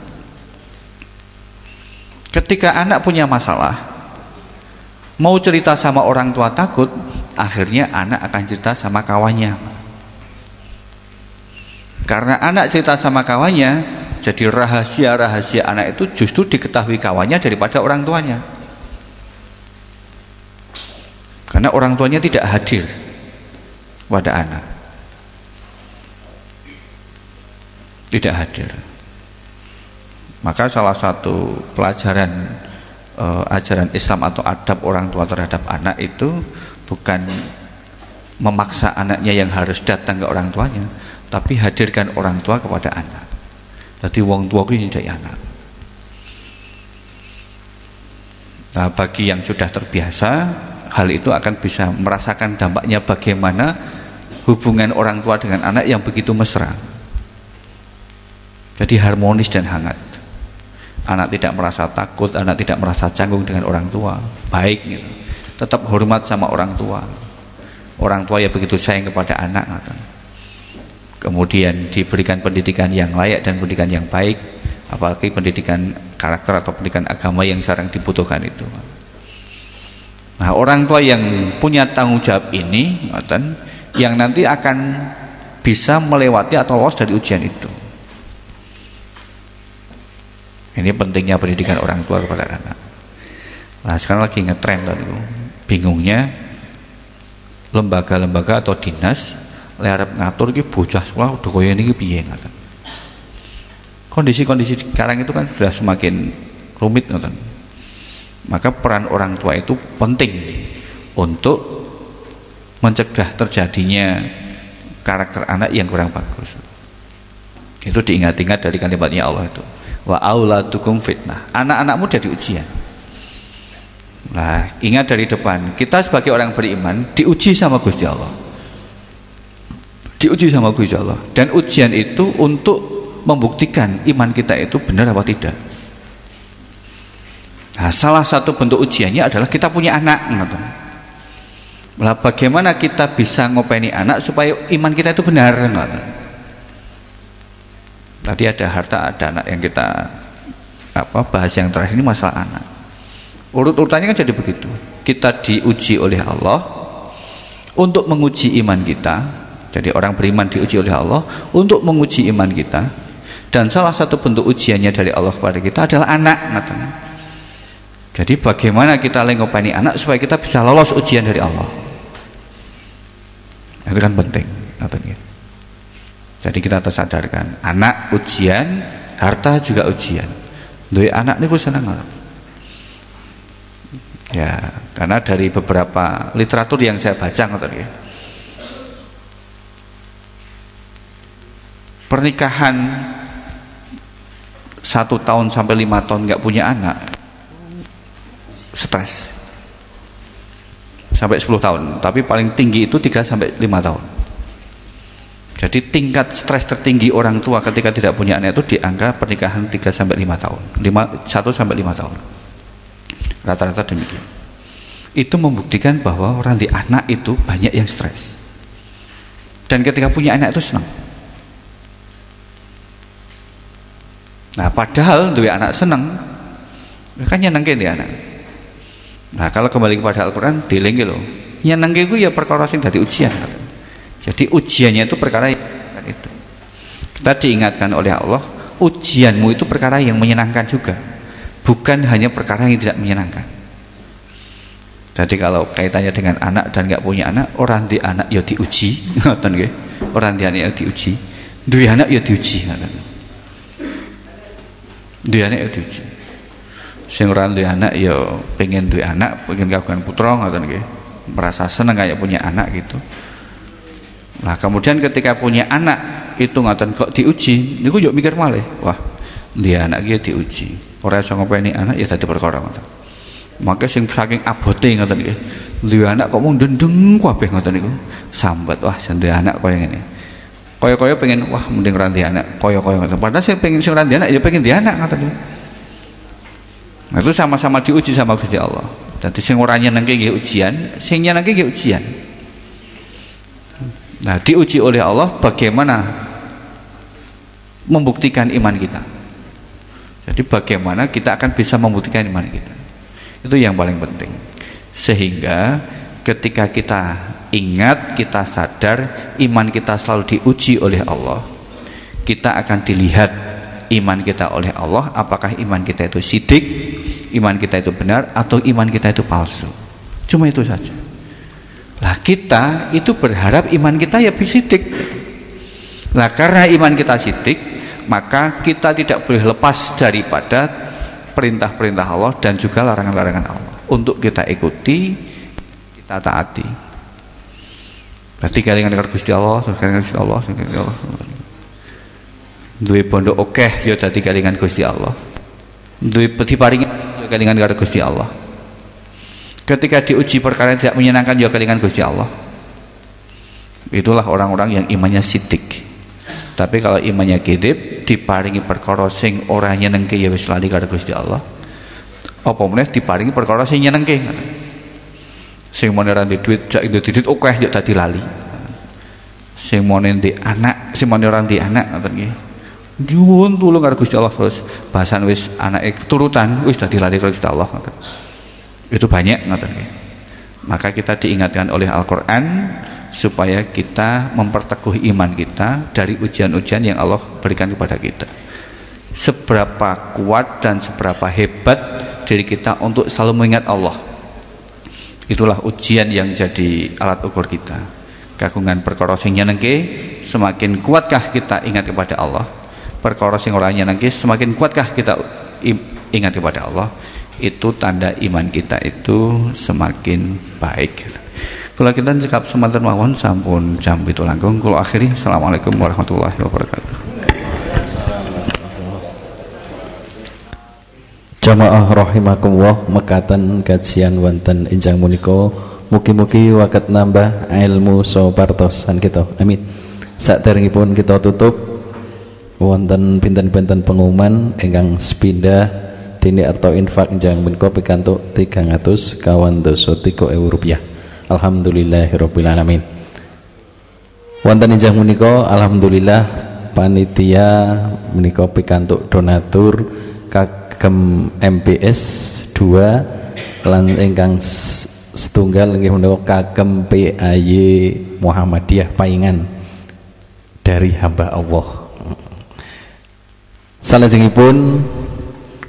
Ketika anak punya masalah, mau cerita sama orang tua takut, akhirnya anak akan cerita sama kawannya. Karena anak cerita sama kawannya, jadi rahasia-rahasia anak itu justru diketahui kawannya daripada orang tuanya. Karena orang tuanya tidak hadir pada anak. Tidak hadir. Maka salah satu pelajaran ajaran Islam atau adab orang tua terhadap anak itu bukan memaksa anaknya yang harus datang ke orang tuanya, tapi hadirkan orang tua kepada anak. Jadi wong tua itu nyedaki anak. Nah, bagi yang sudah terbiasa, hal itu akan bisa merasakan dampaknya bagaimana hubungan orang tua dengan anak yang begitu mesra. Jadi harmonis dan hangat. Anak tidak merasa takut, anak tidak merasa canggung dengan orang tua, baik gitu. tetap hormat sama orang tua. Orang tua ya begitu sayang kepada anak. Kemudian diberikan pendidikan yang layak dan pendidikan yang baik, apalagi pendidikan karakter atau pendidikan agama yang sekarang dibutuhkan itu. Nah, orang tua yang punya tanggung jawab ini, yang nanti akan bisa melewati atau lolos dari ujian itu. Ini pentingnya pendidikan orang tua kepada anak. Nah, sekarang lagi ngetren tadi, bingungnya lembaga-lembaga atau dinas arep ngatur iki bocah sekolah udah koyo niki piye ngoten. Kondisi-kondisi sekarang itu kan sudah semakin rumit ngoten. Maka peran orang tua itu penting untuk mencegah terjadinya karakter anak yang kurang bagus. Itu diingat-ingat dari kalimatnya Allah itu. Wa auladukum fitnah. Anak-anakmu jadi ujian. Nah, ingat dari depan, kita sebagai orang beriman diuji sama Gusti Allah. Diuji sama Gusti Allah. Dan ujian itu untuk membuktikan iman kita itu benar apa tidak. Nah, salah satu bentuk ujiannya adalah kita punya anak. Nah, bagaimana kita bisa ngopeni anak supaya iman kita itu benar? Tadi ada harta, ada anak yang kita bahas yang terakhir ini masalah anak. Urut-urutannya kan jadi begitu. Kita diuji oleh Allah untuk menguji iman kita. Jadi orang beriman diuji oleh Allah untuk menguji iman kita. Dan salah satu bentuk ujiannya dari Allah kepada kita adalah anak. Jadi bagaimana kita ngopeni anak supaya kita bisa lolos ujian dari Allah. Itu kan penting. Jadi kita tersadarkan, anak ujian, harta juga ujian. Duwe anak niku seneng. Ya, karena dari beberapa literatur yang saya baca ngoten ya. Pernikahan 1 tahun sampai 5 tahun nggak punya anak, stres. Sampai 10 tahun, tapi paling tinggi itu 3 sampai 5 tahun. Jadi tingkat stres tertinggi orang tua ketika tidak punya anak itu di angka pernikahan 3 sampai 5 tahun. 1 sampai 5 tahun. Rata-rata demikian. Itu membuktikan bahwa orang di anak itu banyak yang stres. Dan ketika punya anak itu senang. Nah, padahal dua anak senang, kan nyenengke dia anak. Nah, kalau kembali kepada Al-Qur'an, dilengke lho. Nyenengke ku ya perkara sing dadi ujian. Jadi ujiannya itu perkara yang itu. Kita diingatkan oleh Allah, ujianmu itu perkara yang menyenangkan juga, bukan hanya perkara yang tidak menyenangkan. Jadi kalau kaitannya dengan anak dan nggak punya anak, orang di anak ya diuji, ngoten nggih. Orang di anak ya diuji, duwe anak ya diuji, ngoten. Duwe anak ya diuji. Sing ora duwe anak ya pengen duwe anak, pengen kagungan putra, ngoten nggih. Merasa seneng kayak punya anak gitu. Nah, kemudian ketika punya anak itu ngoten kok diuji, niku yo mikir malih, wah, dia anak iki diuji. Ora iso ngopeni anak ya dadi perkara ngoten. Maka sing saking abote ngoten nggih. Duwe anak kok mung ndendeng kabeh ngoten niku. Sambat, wah duwe anak koyo ngene. Kaya-kaya pengen wah mending ora duwe anak, kaya-kaya ngoten. Padahal sing pengen sing ora duwe anak ya pengen duwe anak ngoten niku. Nah, itu sama-sama diuji sama Gusti Allah. Dadi sing ora nyenengke nggih ujian, sing nyenengke nggih ujian. Nah, diuji oleh Allah bagaimana membuktikan iman kita. Jadi bagaimana kita akan bisa membuktikan iman kita. Itu yang paling penting. Sehingga ketika kita ingat, kita sadar iman kita selalu diuji oleh Allah, kita akan dilihat iman kita oleh Allah, apakah iman kita itu sidik, iman kita itu benar, atau iman kita itu palsu. Cuma itu saja. Lah kita itu berharap iman kita ya sidik. Lah karena iman kita sidik, maka kita tidak boleh lepas daripada perintah-perintah Allah dan juga larangan-larangan Allah. Untuk kita ikuti, kita taati. Berarti kelingan karo Gusti Allah, kelingan Gusti Allah, kelingan Allah. Duwe bondo akeh ya dadi kelingan Gusti Allah. Duwe diparingi ya kelingan karo Gusti Allah. Ketika diuji perkara yang tidak menyenangkan ya kelingan Gusti Allah. Itulah orang-orang yang imannya sidik. Tapi kalau imannya kidib, diparingi perkara sing ora nyenengke ya wis lali karo Gusti Allah. Apa meneh diparingi perkara sing nyenengke. Sing mone ora ndek duit, jak ndek duit akeh yo dadi lali. Sing mone ndek anak, sing mone ora ndek anak ngoten nggih. Nyuwun tulung karo Gusti Allah terus bahasan wis anake keturutan wis dadi lali karo Gusti Allah ngoten. Itu banyak ngoten nggih. Maka kita diingatkan oleh Al-Qur'an supaya kita memperteguh iman kita dari ujian-ujian yang Allah berikan kepada kita. Seberapa kuat dan seberapa hebat diri kita untuk selalu mengingat Allah. Itulah ujian yang jadi alat ukur kita. Kagungan perkara sing nyenengke, semakin kuatkah kita ingat kepada Allah. Perkara sing ora nyenengke, semakin kuatkah kita ingat kepada Allah. Itu tanda iman kita itu semakin baik. Kalau kita cekap semanten mawon sampun jam 7 langkung. Kalau akhiri assalamualaikum warahmatullahi wabarakatuh. Jamaah rahimakumullah, mekaten kajian wonten enjang menika mugi-mugi waket nambah ilmu sapartosan kita. Amin. Saderengipun kita tutup wonten pinten-pinten pengumuman ingkang sepindah dene arta infak enjang menika pikantuk 300.000 rupiah. Alhamdulillahirabbil alamin. Wonten enjang menika alhamdulillah panitia menika pikantuk donatur kagem MPS 2 lan ingkang setunggal nggih menika kagem PAY Muhammadiyah Paingan dari hamba Allah. Salajengipun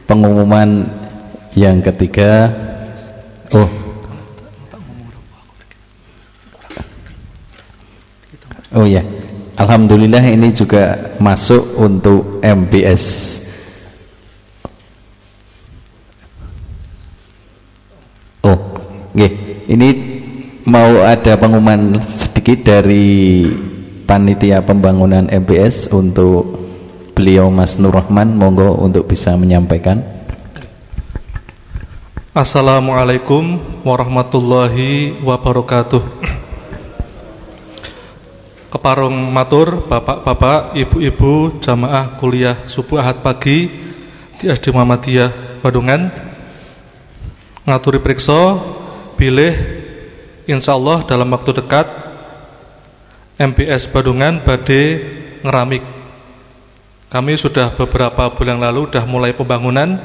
pengumuman yang ketiga. Oh ya, alhamdulillah ini juga masuk untuk MPS. Oh, nggih. Ini mau ada pengumuman sedikit dari panitia pembangunan MPS untuk beliau Mas Nur Rahman, monggo untuk bisa menyampaikan. Assalamualaikum warahmatullahi wabarakatuh. Keparung matur bapak-bapak, ibu-ibu jamaah kuliah subuh ahad pagi di SD Muhammadiyah Badungan. Ngaturi priksa bilih insyaallah dalam waktu dekat MPS Badungan badhe ngeramik. Kami sudah beberapa bulan lalu sudah mulai pembangunan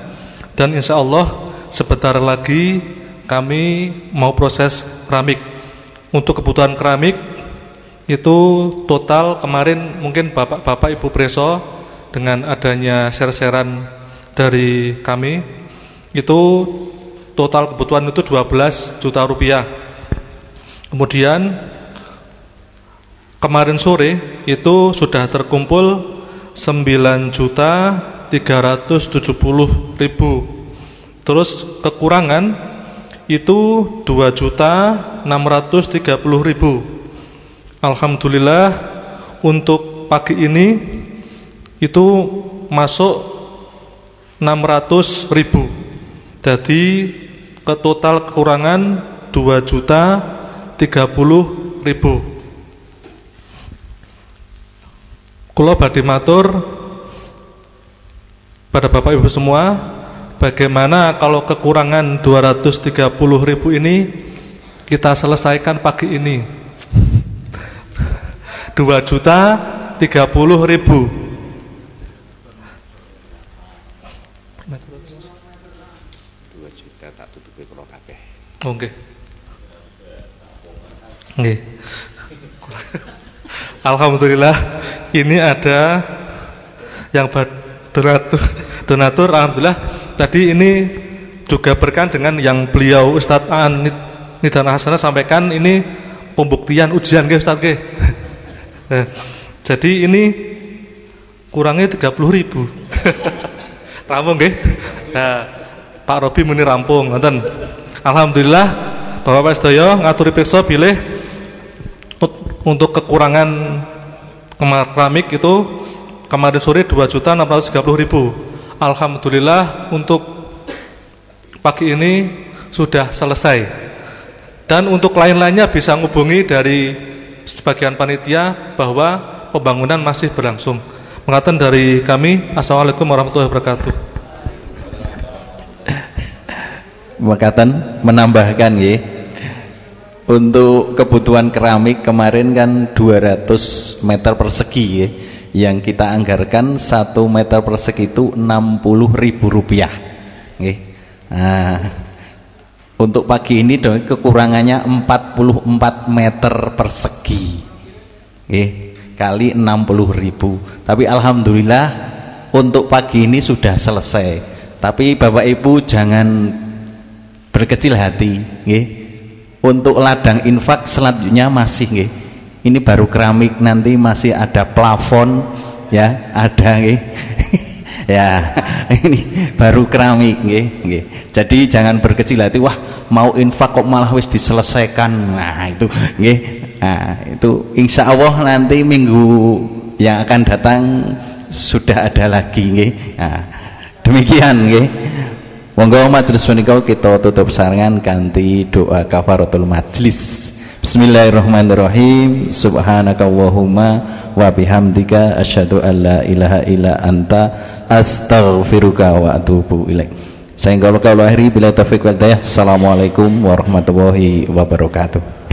dan insya Allah sebentar lagi kami mau proses keramik. Untuk kebutuhan keramik itu total kemarin mungkin bapak-bapak ibu preso dengan adanya share-sharean dari kami itu total kebutuhan itu 12 juta rupiah. Kemudian kemarin sore itu sudah terkumpul 9.370.000. Terus kekurangan itu 2.630.000. Alhamdulillah untuk pagi ini itu masuk 600.000. Jadi ke total kekurangan 2.030.000. Kula badhe matur pada Bapak Ibu semua, bagaimana kalau kekurangan 230.000 ini kita selesaikan pagi ini. 2.030.000. Oke. Nggih. Alhamdulillah ini ada yang donatur alhamdulillah. Tadi ini juga berkan dengan yang beliau Ustadz Aan Nidana Hasanah sampaikan, ini pembuktian ujian nggih Ustadz nggih. Jadi ini kurangnya 30.000. Rampung nggih. Nah, Pak Robi muni rampung ngoten. Alhamdulillah Bapak sedaya ngaturi pirsa bilih untuk kekurangan keramik itu kemarin sore 2.630.000. Alhamdulillah untuk pagi ini sudah selesai. Dan untuk lain-lainnya bisa menghubungi dari sebagian panitia bahwa pembangunan masih berlangsung. Mengatakan dari kami, assalamualaikum warahmatullahi wabarakatuh. Mengatakan menambahkan nggih, Untuk kebutuhan keramik kemarin kan 200 meter persegi ya. Yang kita anggarkan 1 meter persegi itu Rp60.000. Nggih. Nah, untuk pagi ini kekurangannya 44 meter persegi. Nggih, kali 60.000. Tapi alhamdulillah untuk pagi ini sudah selesai. Tapi Bapak Ibu jangan berkecil hati, nggih. Untuk ladang infak selanjutnya masih nggih. Ini baru keramik, nanti masih ada plafon ya, ada nggih. Ya, ini baru keramik nggih, nggih. Jadi jangan berkecil hati, wah mau infak kok malah wis diselesaikan. Nah, itu nggih. Nah, itu insya Allah nanti minggu yang akan datang sudah ada lagi nggih. Nah, demikian nggih. Monggo majelis menika kita tutup sarangan kanthi doa kafaratul majlis. Bismillahirrahmanirrahim. Subhanakallahumma wa bihamdika asyhadu an la ilaha illa anta astaghfiruka wa atubu ilaik. Saya qaulul akhiri bila taufiq wal hidayah. Assalamualaikum warahmatullahi wabarakatuh.